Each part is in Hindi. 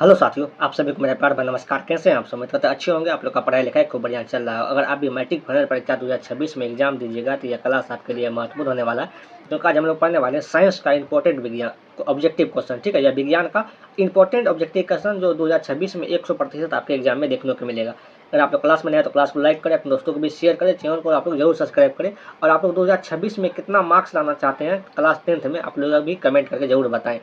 हेलो साथियों, आप सभी को मेरा प्यार भरा नमस्कार। कैसे हैं आप सब? उम्मीद करते हैं अच्छे होंगे। आप लोग का पढ़ाई लिखाई खूब बढ़िया चल रहा है। अगर आप भी मैट्रिक फाइनल परीक्षा 2026 में एग्जाम दीजिएगा तो यह क्लास आपके लिए महत्वपूर्ण होने वाला है, क्योंकि आज हम लोग पढ़ने वाले हैं साइंस का इंपॉर्टेंट विज्ञान ऑब्जेक्टिव क्वेश्चन। ठीक है, यह विज्ञान का इंपॉर्टेंट ऑब्जेक्टिव क्वेश्चन जो 2026 में 100% आपके एग्जाम में देखने को मिलेगा। अगर आप लोग क्लास में नए हैं तो क्लास को लाइक करें, अपने दोस्तों को भी शेयर करें, चैनल को आप लोग जरूर सब्सक्राइब करें। और आप लोग 2026 में कितना मार्क्स लाना चाहते हैं क्लास 10th में, आप लोग भी कमेंट करके जरूर बताएं।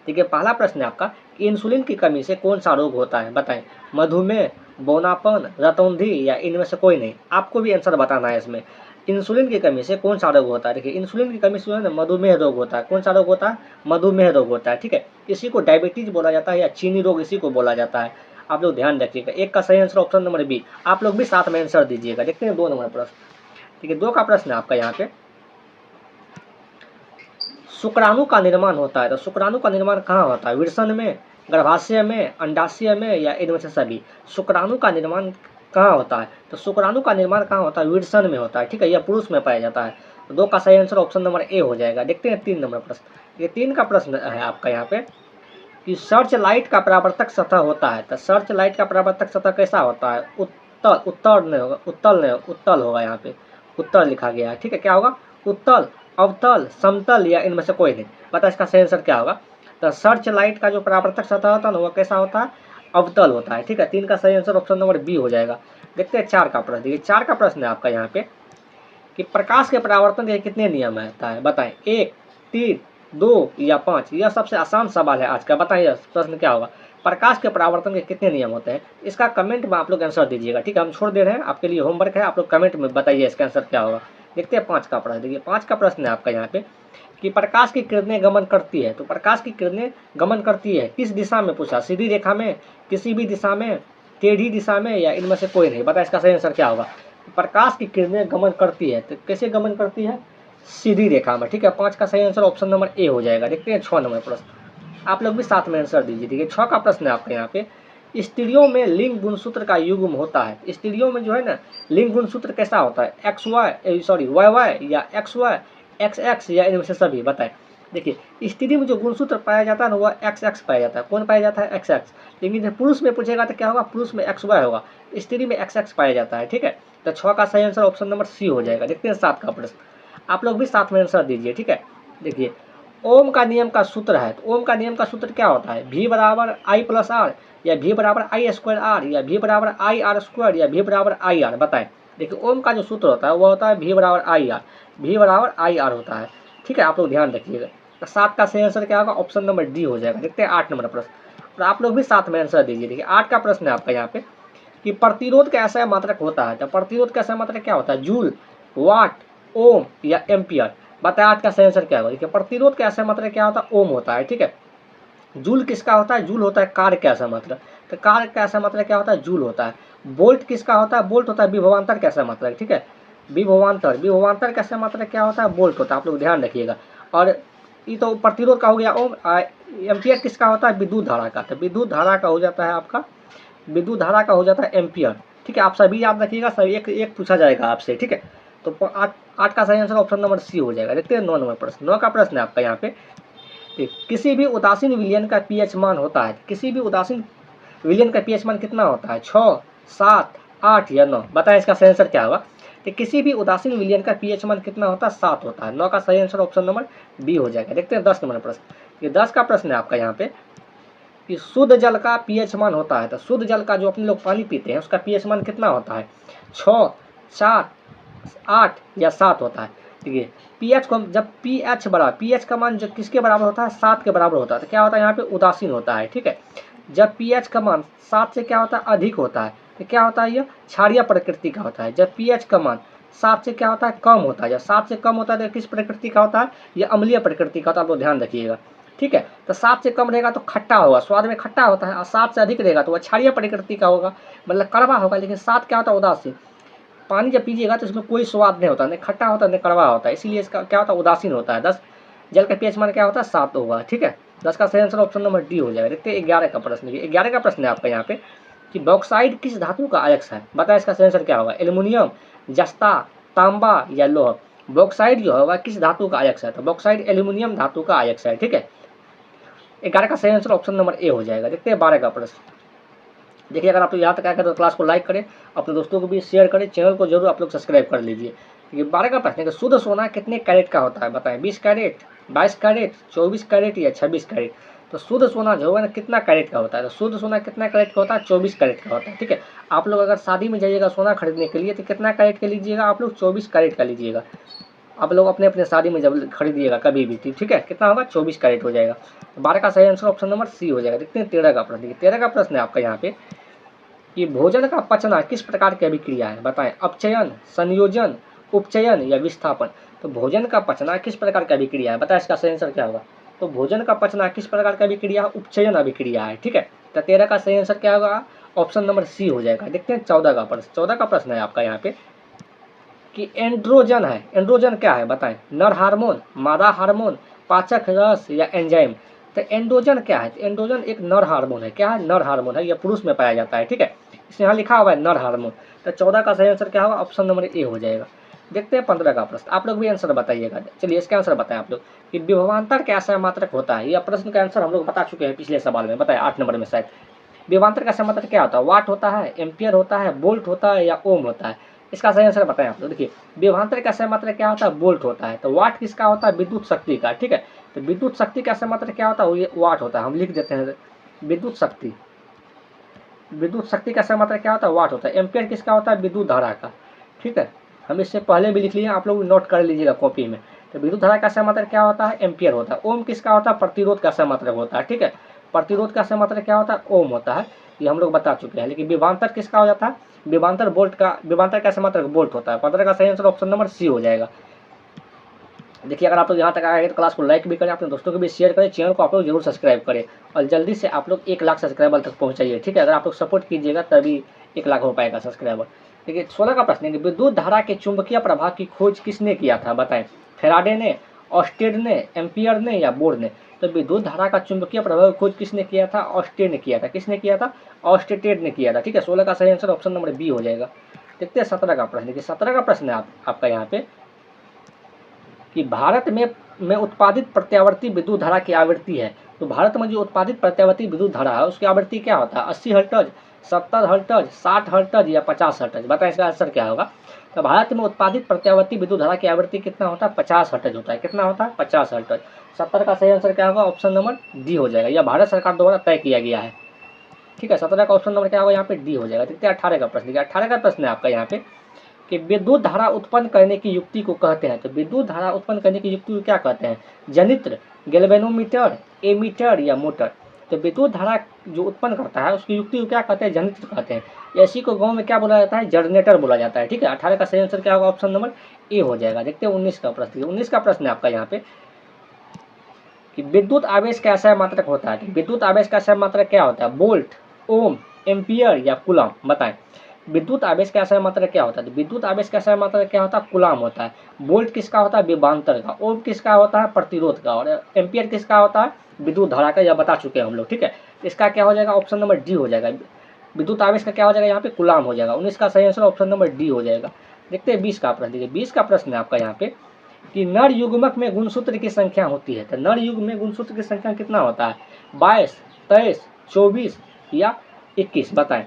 ठीक है, पहला प्रश्न है आपका कि इंसुलिन की कमी से कौन सा रोग होता है, बताएं। मधुमेह, बौनापन, रतौंधी या इनमें से कोई नहीं। आपको भी आंसर बताना है इसमें। इंसुलिन की कमी से कौन सा रोग होता है? देखिए, इंसुलिन की कमी से है ना मधुमेह रोग होता है। कौन सा रोग होता है? मधुमेह रोग होता है। ठीक है, इसी को डायबिटीज बोला जाता है या चीनी रोग इसी को बोला जाता है। आप लोग ध्यान रखिएगा। एक का सही आंसर ऑप्शन नंबर बी। आप लोग भी साथ में आंसर दीजिएगा। देखते हैं 2 नंबर प्रश्न। ठीक है, 2 का प्रश्न है आपका यहाँ पे। शुक्राणु का निर्माण होता है तो शुक्राणु का निर्माण कहाँ होता है? विषम में, गर्भाशय में, अंडाशय में या इनमें से सभी? शुक्राणु का निर्माण कहाँ होता है? तो शुक्राणु का निर्माण कहाँ होता है? विषम में होता है। ठीक है, यह पुरुष में पाया जाता है। तो 2 का सही आंसर ऑप्शन नंबर ए हो जाएगा। देखते हैं 3 नंबर प्रश्न। ये 3 का प्रश्न है आपका यहाँ पे कि सर्च लाइट का परावर्तक सतह होता है तो सर्च लाइट का परावर्तक सतह कैसा होता है? उत्तल, उत्तर नहीं होगा, उत्तल नहीं, उत्तल होगा। यहाँ पे उत्तर लिखा गया है। ठीक है, क्या होगा? उत्तल, अवतल, समतल या इनमें से कोई नहीं। बता इसका सही आंसर क्या होगा? तो सर्च लाइट का जो परावर्तक सतह होता है ना, वो कैसा होता है? अवतल होता है। ठीक है, 3 का सही आंसर ऑप्शन नंबर बी हो जाएगा। देखते हैं 4 का प्रश्न। देखिए, 4 का प्रश्न है आपका यहाँ पे कि प्रकाश के परावर्तन के कितने नियम रहता है? बताएं। 1, 3, 2 या 5? यह सबसे आसान सवाल है आज का। बताइए प्रश्न क्या होगा? प्रकाश के परावर्तन के कितने नियम होते हैं? इसका कमेंट में आप लोग आंसर दीजिएगा। ठीक है, हम छोड़ दे रहे हैं, आपके लिए होमवर्क है। आप लोग कमेंट में बताइए इसका आंसर क्या होगा। देखते हैं 5 का प्रश्न। देखिए, 5 का प्रश्न है आपका यहाँ पे कि प्रकाश की किरणें गमन करती है तो प्रकाश की किरणें गमन करती है किस दिशा में? पूछा। सीधी रेखा में, किसी भी दिशा में, टेढ़ी दिशा में या इनमें से कोई नहीं। बता इसका सही आंसर क्या होगा? प्रकाश की किरणें गमन करती है तो कैसे गमन करती है? सीधी रेखा में। ठीक है, 5 का सही आंसर ऑप्शन नंबर ए हो जाएगा। देखते हैं 6 नंबर प्रश्न। आप लोग भी साथ में आंसर दीजिए। देखिए, 6 का प्रश्न है आपके यहाँ पे स्त्रियों में लिंग गुणसूत्र का युग्म होता है। स्त्रियों में जो है ना लिंग गुणसूत्र कैसा होता है? वाई वाई या XY, XX या इनमें से सभी? बताएं। देखिए, स्त्री में जो गुणसूत्र पाया जाता है ना वह XX पाया जाता है। कौन पाया जाता है? XX। लेकिन जब पुरुष में पूछेगा तो क्या होगा? पुरुष में XY होगा, स्त्री में XX पाया जाता है। ठीक है, तो 6 का सही आंसर ऑप्शन नंबर सी हो जाएगा। देखते हैं 7 का प्रश्न। आप लोग भी साथ में आंसर दीजिए। ठीक है, देखिए, ओम का नियम का सूत्र है तो ओम का नियम का सूत्र क्या होता है? V बराबर I प्लस आर या V बराबर I स्क्वायर आर या V बराबर आई आर स्क्वायर या V बराबर आई आर? बताएं। देखिए, ओम का जो सूत्र होता है वो होता है V बराबर आई आर। V बराबर आई आर होता है। ठीक है, आप लोग ध्यान रखिएगा। तो 7 का सही आंसर क्या होगा? ऑप्शन नंबर डी हो जाएगा। देखते हैं 8 नंबर प्रश्न और आप लोग भी साथ में आंसर दीजिए। देखिए, 8 का प्रश्न है आपका यहाँ पे कि प्रतिरोध का ऐसा मात्रक होता है तो प्रतिरोध का ऐसा मात्रक क्या होता है? जूल, वाट, ओम या एम्पियर? बताएं 8 का सही आंसर क्या होगा? देखिए, प्रतिरोध का ऐसा मात्रक क्या होता है? ओम होता है। ठीक है, जूल किसका होता है? जूल होता है कार्य का ऐसा मात्रक। तो कार्य का ऐसा मात्रक क्या होता है? जूल होता है। वोल्ट किसका होता है? वोल्ट होता है विभवांतर का ऐसा मात्रक। ठीक है, विभवांतर का ऐसा मात्रक क्या होता है? वोल्ट होता है। आप लोग ध्यान रखिएगा। और ये तो प्रतिरोध का हो गया ओम। एम्पियर किसका होता है? विद्युत धारा का। तो विद्युत धारा का हो जाता है आपका, विद्युत धारा का हो जाता है एम्पियर। ठीक है, आप सभी याद रखिएगा, सभी एक एक पूछा जाएगा आपसे। ठीक है, तो 8 का सही आंसर ऑप्शन नंबर सी हो जाएगा। देखते हैं 9 नंबर प्रश्न। 9 का प्रश्न है आपका यहाँ पे किसी भी उदासीन विलयन का पीएच मान होता है। किसी भी उदासीन विलयन का पीएच मान कितना होता है? 6, 7, 8 या 9? बताएं इसका सही आंसर क्या होगा? तो किसी भी उदासीन विलयन का पीएच मान कितना होता है? 7 होता है। 9 का सही आंसर ऑप्शन नंबर बी हो जाएगा। देखते हैं 10 नंबर प्रश्न। ये 10 का प्रश्न है आपका यहाँ पे कि शुद्ध जल का पीएच मान होता है तो शुद्ध जल का जो अपने लोग पानी पीते हैं उसका पीएच मान कितना होता है? 6, 4, 8 या 7 होता है। देखिए, पीएच को जब पीएच का मान जब किसके बराबर होता है? 7 के बराबर होता है। तो क्या होता है यहाँ पे? उदासीन होता है। ठीक है, जब पीएच का मान 7 से क्या होता है? अधिक होता है तो क्या होता है? ये क्षारीय प्रकृति का होता है। जब पीएच का मान 7 से क्या होता है? कम होता है। जब 7 से कम होता है तो किस प्रकृति का होता है? ये अम्लीय प्रकृति का होता है। आप लोग ध्यान रखिएगा। ठीक है, तो 7 से कम रहेगा तो खट्टा होगा, स्वाद में खट्टा होता है। और 7 से अधिक रहेगा तो वह क्षारीय प्रकृति का होगा, मतलब कड़वा होगा। लेकिन 7 क्या होता है? उदासीन। पानी जब पीजिएगा तो इसमें कोई स्वाद नहीं होता, नहीं खट्टा होता नहीं कड़वा होता है, इसीलिए इसका क्या होता है? उदासीन होता है। 10 जल का पीएच मान क्या होता है? 7 होगा। ठीक है, 10 का सही आंसर ऑप्शन नंबर डी हो जाएगा। देखते हैं 11 का प्रश्न। 11 का प्रश्न है आपका यहाँ पे कि बॉक्साइड किस धातु का अयस्क है? बताएं इसका सही आंसर क्या होगा? एल्युमिनियम, जस्ता, तांबा या लोह? बॉक्साइड जो होगा किस धातु का अयस्क है? तो बॉक्साइड एल्युमिनियम धातु का अयस्क है। ठीक है, 11 का सही आंसर ऑप्शन नंबर ए हो जाएगा। देखते हैं 12 का प्रश्न। देखिए अगर आप लोग यहाँ तक आए तो क्लास को लाइक करें, अपने दोस्तों को भी शेयर करें, चैनल को जरूर आप लोग सब्सक्राइब कर लीजिए। ये 12 का प्रश्न है कि शुद्ध सोना कितने कैरेट का होता है बताएं? 20 कैरेट, 22 कैरेट, 24 कैरेट या 26 कैरेट। तो शुद्ध सोना जो है ना कितना कैरेट का होता है? तो शुद्ध सोना कितना कैरेट का होता है? 24 कैरेट का होता है। ठीक है, आप लोग अगर शादी में जाइएगा सोना खरीदने के लिए तो कितना कैरेट का लीजिएगा आप लोग? 24 कैरेट का लीजिएगा। आप लोग अपने अपने शादी में जब खरीदिएगा कभी भी, ठीक है, कितना होगा? 24 कैरेट हो जाएगा। 12 का सही आंसर ऑप्शन नंबर सी हो जाएगा। देखते हैं 13 का प्रश्न। देखिए 13 का प्रश्न है आपका यहाँ पे कि भोजन का पचना किस प्रकार की अभिक्रिया है बताएं? अपचयन, संयोजन, उपचयन या विस्थापन। तो भोजन का पचना किस प्रकार की अभिक्रिया है बताएं? इसका सही आंसर क्या होगा? तो भोजन का पचना किस प्रकार की अभिक्रिया है? उपचयन अभिक्रिया है। ठीक है, तो 13 का सही आंसर क्या होगा? ऑप्शन नंबर सी हो जाएगा। देखते हैं 14 का प्रश्न। 14 का प्रश्न है आपका यहाँ पे कि एंड्रोजन है। एंड्रोजन क्या है बताएं? नर हार्मोन, मादा हार्मोन, पाचक रस या एंजाइम। तो एंड्रोजन क्या है? एंड्रोजन एक नर हार्मोन है। क्या है? नर हार्मोन है, यह पुरुष में पाया जाता है। ठीक है, इसमें यहाँ लिखा हुआ है नर हार्मोन। तो 14 का सही आंसर क्या होगा? ऑप्शन नंबर ए हो जाएगा। देखते हैं 15 का प्रश्न। आप लोग भी आंसर बताइएगा। चलिए इसका आंसर बताएं आप लोग कि विभवांतर कैसा मात्रक होता है? यह प्रश्न का आंसर हम लोग बता चुके हैं पिछले सवाल में, बताया 8 नंबर में शायद। विभवांतर कैसा मात्रक क्या होता है? वाट होता है, एम्पियर होता है, बोल्ट होता है या ओम होता है? इसका सही आंसर बताएं आप लोग। देखिए विभवांतर का सही मात्रक क्या होता है? बोल्ट होता है। तो वाट किसका होता है? विद्युत शक्ति का। ठीक है, तो विद्युत शक्ति का सही मात्रक क्या होता है? ये वाट होता है। हम लिख देते हैं विद्युत शक्ति। विद्युत शक्ति का सही मात्रक क्या होता है? वाट होता है। एम्पियर किसका होता है? विद्युत धारा का। ठीक है, हम इससे पहले भी लिख लिए, आप लोग नोट कर लीजिएगा कॉपी में। तो विद्युत धारा का सही मात्रक क्या होता है? एम्पियर होता है। ओम किसका होता है? प्रतिरोध का सही मात्रक होता है। ठीक है, प्रतिरोध का सही मात्रक क्या होता है? ओम होता है। ये हम लोग बता चुके हैं। लेकिन विभवांतर किसका हो जाता है? विभवांतर बोल्ट का, विभवांतर का सही मात्रक बोल्ट होता है। 15 का सही आंसर ऑप्शन नंबर सी हो जाएगा। देखिए अगर आप लोग यहाँ तक आए तो क्लास को लाइक भी करें, अपने दोस्तों को भी शेयर करें, चैनल को आप लोग जरूर सब्सक्राइब करें और जल्दी से आप लोग 1 लाख सब्सक्राइबर तक पहुँचाइए। ठीक है, अगर आप लोग सपोर्ट कीजिएगा तभी 1 लाख हो पाएगा सब्सक्राइबर। देखिए 16 का प्रश्न है कि विद्युत धारा के चुंबकीय प्रभाव की खोज किसने किया था बताएं? फेराडे ने, ऑस्टेड ने, एम्पियर ने या बोर ने। तो विद्युत धारा का चुंबकीय प्रभाव की खोज किसने किया था? ऑस्टेड ने किया था। किसने किया था? ऑस्टेड ने किया था। ठीक है, 16 का सही आंसर ऑप्शन नंबर बी हो जाएगा। देखते हैं 17 का प्रश्न। देखिए 17 का प्रश्न है आपका यहाँ पे कि भारत में उत्पादित प्रत्यावर्ती विद्युत धारा की आवृत्ति है। तो भारत में जो उत्पादित प्रत्यावर्ती विद्युत धारा है उसकी आवृत्ति क्या होता है? 80 हर्ट्ज, 70 हर्ट्ज, 60 हर्ट्ज या 50 हर्ट्ज। बताएं इसका आंसर क्या होगा? तो भारत में उत्पादित प्रत्यावर्ती विद्युत धारा की आवृत्ति कितना होता है? 50 हर्ट्ज होता है। कितना होता है? 50 हर्ट्ज। 70 का सही आंसर क्या होगा? ऑप्शन नंबर डी हो जाएगा। यह भारत सरकार द्वारा तय किया गया है। ठीक है, 17 का ऑप्शन नंबर क्या होगा? यहाँ पे डी हो जाएगा। देखते हैं 18 का प्रश्न। देखिए 18 का प्रश्न है आपका यहाँ पे कि विद्युत धारा उत्पन्न करने की युक्ति को कहते हैं। तो विद्युत धारा उत्पन्न करने की युक्ति को क्या कहते हैं? जनित्र, गैल्वेनोमीटर, एमीटर या मोटर। तो विद्युत धारा जो उत्पन्न करता है उसकी युक्ति को क्या कहते हैं? जनित्र कहते हैं। ऐसी को गाँव में क्या बोला जाता है? जनरेटर बोला जाता है। ठीक है, 18 का सही आंसर क्या होगा? ऑप्शन नंबर ए हो जाएगा। देखते हैं 19 का प्रश्न। 19 का प्रश्न है आपका यहाँ पे कि विद्युत आवेश का असहाय मात्रक होता है। तो विद्युत आवेश का असहाय मात्रक क्या होता है? वोल्ट, ओम, एम्पियर या कूलम। बताएं विद्युत आवेश का असहाय मात्रक क्या होता है? तो विद्युत आवेश का असहाय मात्रक क्या होता है? कूलम होता है। वोल्ट किसका होता है? विभवांतर का। ओम किसका होता है? प्रतिरोध का। और एम्पियर किसका होता है? विद्युत धारा का। यह बता चुके हैं हम लोग। ठीक है, इसका क्या हो जाएगा? ऑप्शन नंबर डी हो जाएगा। विद्युत आवेश का क्या हो जाएगा? यहाँ पे कूलम हो जाएगा। 19 का सही आंसर ऑप्शन नंबर डी हो जाएगा। देखते हैं 20 का प्रश्न। देखिए 20 का प्रश्न है आपका यहाँ पे कि नर युग्मक में गुणसूत्र की संख्या होती है। तो नर युग्म में गुणसूत्र की संख्या कितना होता है? 22, 23, 24 या 21। बताएं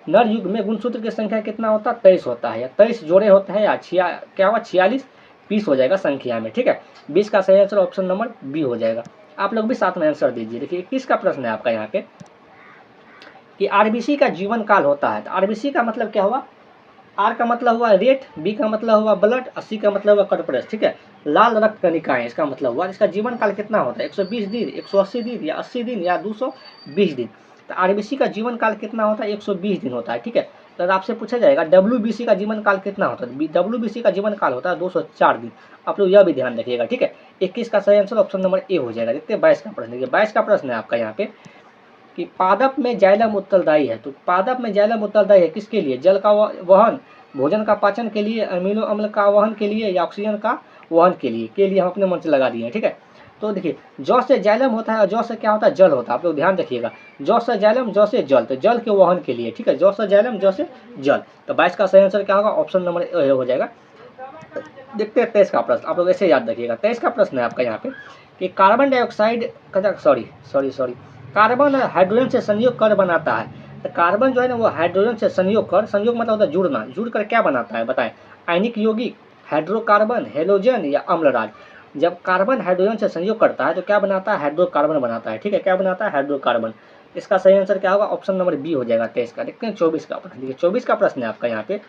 नर युग्म में गुणसूत्र की संख्या कितना होता है? 23 होता है। या 23 जोड़े होते हैं या क्या होगा? 46 पीस हो जाएगा संख्या में। ठीक है, 20 का सही आंसर ऑप्शन नंबर बी हो जाएगा। आप लोग भी साथ में आंसर दीजिए। देखिए 21 का प्रश्न है आपका यहाँ पे कि आरबीसी का जीवन काल होता है। तो आरबीसी का मतलब क्या हुआ? आर का मतलब हुआ रेट, बी का मतलब हुआ ब्लड, 80 का मतलब हुआ कर्परेस। ठीक है, लाल रक्त कणिकाएं इसका मतलब हुआ। इसका जीवन काल कितना होता है? 120 दिन, 180 दिन या 80 दिन या 220 दिन। तो आरबीसी का जीवन काल कितना होता है? 120 दिन होता है। ठीक है, तो आपसे पूछा जाएगा डब्ल्यूबीसी का जीवन काल कितना होता है? डब्ल्यूबीसी का जीवन काल होता है 204 दिन। आप लोग यह भी ध्यान रखिएगा। ठीक है, 21 का सही आंसर ऑप्शन नंबर ए हो जाएगा। देखते हैं 22 का प्रश्न। देखिए 22 का प्रश्न है आपका यहाँ पे कि पादप में जाइलम उत्तरदायी है। तो पादप में जाइलम उत्तरदायी है किसके लिए? जल का वहन, भोजन का पाचन के लिए, अमीनो अम्ल का वहन के लिए या ऑक्सीजन का वहन के लिए हम अपने मन से लगा दिए हैं। ठीक है, तो देखिए जौ से जाइलम होता है और जौ से क्या होता है? जल होता है। आप लोग ध्यान रखिएगा, जौ से जाइलम, जौ से जल। तो जल के वहन के लिए। ठीक है, जौ से जाइलम, जौ से जल। तो 22 का सही आंसर क्या होगा? ऑप्शन नंबर ए हो जाएगा। देखते हैं 23 का प्रश्न। आप लोग ऐसे याद रखिएगा। 23 का प्रश्न है आपका यहाँ पे कि carbon dioxide sorry carbon hydrogen से संयोग कर बनाता है। तो कार्बन जो है ना वो हाइड्रोजन से संयोग मतलब होता है जुड़ना, जुड़ कर क्या बनाता है बताएं? आयनिक यौगिक, हाइड्रोकार्बन, हेलोजन या अम्लराज। जब कार्बन हाइड्रोजन से संयोग करता है तो क्या बनाता है? हाइड्रोकार्बन बनाता है। ठीक है, क्या बनाता है? हाइड्रोकार्बन। इसका सही आंसर क्या होगा? ऑप्शन नंबर बी हो जाएगा 23 का। देखते हैं 24 का प्रश्न। देखिए 24 का प्रश्न है आपका यहाँ पे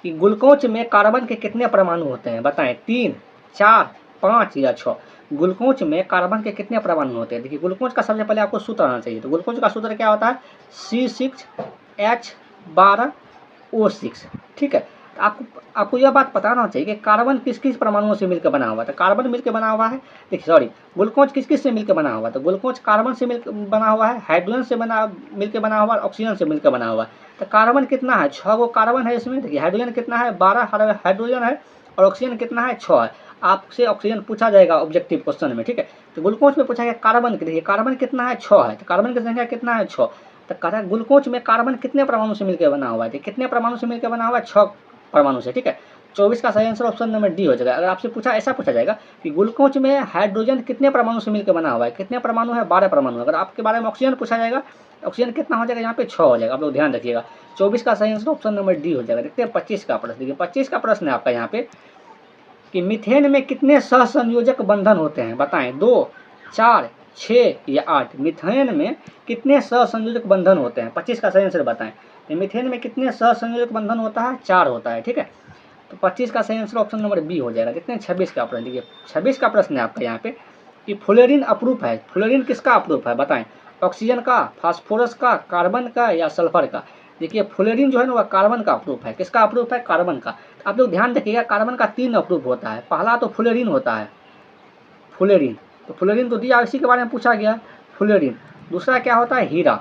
कि ग्लूकोज में कार्बन के कितने परमाणु होते हैं बताएं? 3, 4, 5 या 6। ग्लूकोज में कार्बन के कितने परमाणु होते हैं? देखिए ग्लूकोज का सबसे पहले आपको सूत्र आना चाहिए। तो ग्लूकोज का सूत्र क्या होता है? C6H12O6। ठीक है, आपको यह बात बताना चाहिए कि कार्बन किस किस परमाणुओं से मिलकर बना हुआ है। तो कार्बन मिलकर बना हुआ है, देखिए सॉरी, ग्लूकोज किस किस से मिलकर बना हुआ है? तो ग्लूकोज कार्बन से मिलकर बना हुआ है, हाइड्रोजन से मिलकर बना हुआ है, ऑक्सीजन से मिलकर बना हुआ है। तो कार्बन कितना है? 6 गो कार्बन है इसमें। देखिए हाइड्रोजन कितना है? 12 हाइड्रोजन है और ऑक्सीजन कितना है? 6 है। आपसे ऑक्सीजन पूछा जाएगा ऑब्जेक्टिव क्वेश्चन में। ठीक है, तो ग्लूकोज में पूछा गया कार्बन, देखिए कार्बन कितना है? 6 है। तो कार्बन की संख्या कितना है? 6। तो ग्लूकोज में कार्बन कितने परमाणु से मिलकर बना हुआ है? तो कितने परमाणु से मिलकर बना हुआ है? 6 परमाणु से। ठीक है, 24 का सही आंसर ऑप्शन नंबर डी हो जाएगा। अगर आपसे ऐसा पूछा जाएगा कि ग्लूकोज में हाइड्रोजन कितने परमाणु से मिलकर बना हुआ है? कितने परमाणु है? 12 परमाणु। अगर आपके बारे में ऑक्सीजन पूछा जाएगा, ऑक्सीजन कितना हो जाएगा? यहाँ पे 6 हो जाएगा। आप लोग ध्यान रखिएगा। 24 का सही आंसर ऑप्शन नंबर डी हो जाएगा। देखते हैं 25 का प्रश्न। देखिए 25 का प्रश्न है आपका यहाँ पे कि मीथेन में कितने सहसंयोजक बंधन होते हैं बताएं? 2, 4, 6 या 8। मीथेन में कितने सहसंयोजक बंधन होते हैं? 25 का सही आंसर बताएं। मीथेन में कितने सहसंयोजक बंधन होता है? 4 होता है। ठीक है, तो 25 का सही आंसर ऑप्शन नंबर बी हो जाएगा। देखते हैं 26 का प्रश्न। देखिए 26 का प्रश्न है आपका यहाँ पे कि फ्लोरीन अप्रूफ है। फ्लोरीन किसका अप्रूफ है बताएं? ऑक्सीजन का, फास्फोरस का, कार्बन का या सल्फर का? देखिए फ्लोरीन जो है ना वह कार्बन का अप्रूफ है। किसका अप्रूफ है? कार्बन का। आप लोग ध्यान रखिएगा, कार्बन का 3 अप्रूफ होता है। पहला तो फ्लोरीन होता है, फ्लोरीन तो फ्लोरीन तो दिया, इसी के बारे में पूछा गया फ्लोरीन। दूसरा क्या होता है? हीरा।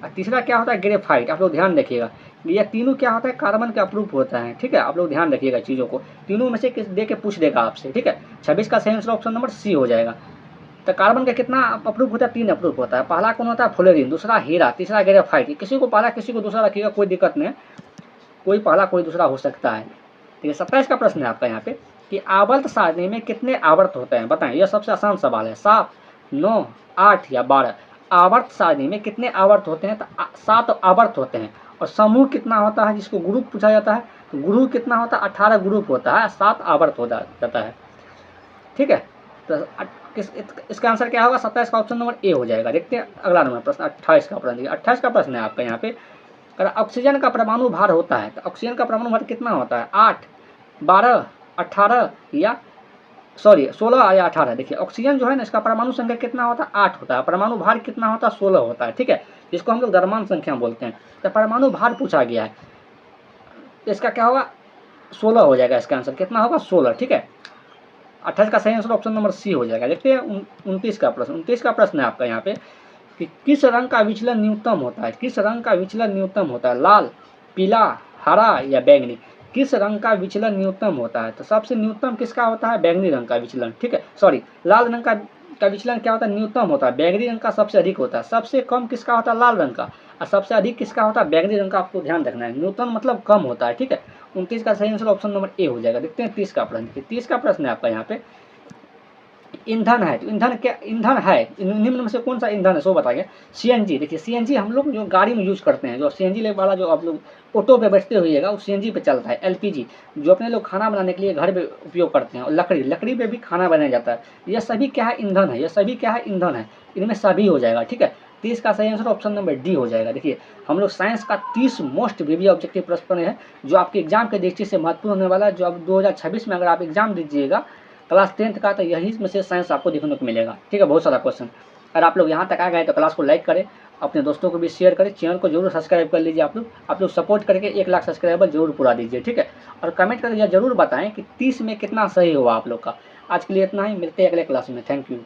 और तीसरा क्या होता है? ग्रेफाइट। आप लोग ध्यान रखिएगा, ये तीनों क्या होता है? कार्बन का अप्रूफ होता है। ठीक है, आप लोग ध्यान रखिएगा चीज़ों को, तीनों में से किस दे के पूछ देगा आपसे। ठीक है, 26 का सही आंसर ऑप्शन नंबर सी हो जाएगा। तो कार्बन का कितना अप्रूफ होता है? 3 अप्रूफ होता है। पहला कौन होता है? फ्लोरीन, दूसरा हीरा, तीसरा ग्रेफाइट। किसी को पहला किसी को दूसरा रखिएगा, कोई दिक्कत नहीं, कोई पहला कोई दूसरा हो सकता है। ठीक है, 27 का प्रश्न है आपका यहाँ पे कि आवर्त सारणी में कितने आवर्त होते हैं बताएं? यह सबसे आसान सवाल है। 7, 9, 8 या 12। आवर्त सारणी में कितने आवर्त होते हैं? तो 7 आवर्त होते हैं। और समूह कितना होता है जिसको ग्रुप पूछा जाता है? तो ग्रुप कितना होता है? 18 ग्रुप होता है, 7 आवर्त हो जाता है। ठीक है, तो इसका आंसर क्या होगा? 27 का ऑप्शन नंबर ए हो जाएगा। देखते हैं अगला नंबर प्रश्न 28 का प्रश्न। 28 का प्रश्न है आपका यहाँ पे, अगर ऑक्सीजन का परमाणु भार होता है तो ऑक्सीजन का परमाणु भार कितना होता है? 8, 12, 18 या 16 या 18। देखिए ऑक्सीजन जो है ना इसका परमाणु संख्या कितना होता है? 8 होता है। परमाणु भार कितना होता है? 16 होता है। ठीक है, जिसको हम लोग द्रव्यमान संख्या बोलते हैं। तो परमाणु भार पूछा गया है, तो इसका क्या होगा? 16 हो जाएगा। इसका आंसर कितना होगा? 16। ठीक है, 28 का सही आंसर ऑप्शन नंबर सी हो जाएगा। देखते हैं 29 का प्रश्न। 29 का प्रश्न है आपका यहाँ पे कि किस रंग का विचलन न्यूनतम होता है? किस रंग का विचलन न्यूनतम होता है? लाल, पीला, हरा या बैंगनी? किस रंग का विचलन न्यूनतम होता है? तो सबसे न्यूनतम किसका होता है? बैंगनी रंग का विचलन। ठीक है, सॉरी, लाल रंग का विचलन क्या होता है? न्यूनतम होता है। बैंगनी रंग का सबसे अधिक होता है। सबसे कम किसका होता है? लाल रंग का। और सबसे अधिक किसका होता है? बैंगनी रंग का। आपको ध्यान रखना है, न्यूनतम मतलब कम होता है। ठीक है, 29 का सही आंसर ऑप्शन नंबर ए हो जाएगा। देखते हैं 30 का प्रश्न। 30 का प्रश्न है आपका यहाँ पे, ईंधन है तो ईंधन क्या ईंधन है? निम्न में से कौन सा ईंधन है सो बताइए? सीएनजी। देखिए सीएनजी हम लोग जो गाड़ी में यूज करते हैं, जो सीएनजी वाला जो आप लोग ऑटो पे बैठते होइएगा वो सीएनजी पे चलता है। एलपीजी जो अपने लोग खाना बनाने के लिए घर पे उपयोग करते हैं, और लकड़ी पे भी खाना बनाया जाता है। यह सभी क्या है? ईंधन है। यह सभी क्या है? ईंधन है। इनमें सभी हो जाएगा। ठीक है, 30 का सही आंसर ऑप्शन नंबर डी हो जाएगा। देखिए हम लोग साइंस का 30 मोस्ट वीवी ऑब्जेक्टिव प्रश्न है जो आपके एग्जाम के दृष्टि से महत्वपूर्ण होने वाला है। जो अब 2026 में अगर आप एग्जाम दीजिएगा क्लास 10th का, तो यही में से साइंस आपको देखने को मिलेगा। ठीक है, बहुत सारा क्वेश्चन। अगर आप लोग यहाँ तक आ गए तो क्लास को लाइक करें, अपने दोस्तों को भी शेयर करें, चैनल को जरूर सब्सक्राइब कर लीजिए। आप लोग सपोर्ट करके 1 लाख सब्सक्राइबर जरूर पूरा दीजिए। ठीक है, और कमेंट करके यह जरूर बताएं कि 30 में कितना सही हुआ आप लोग का। आज के लिए इतना ही, मिलते हैं अगले क्लास में। Thank you.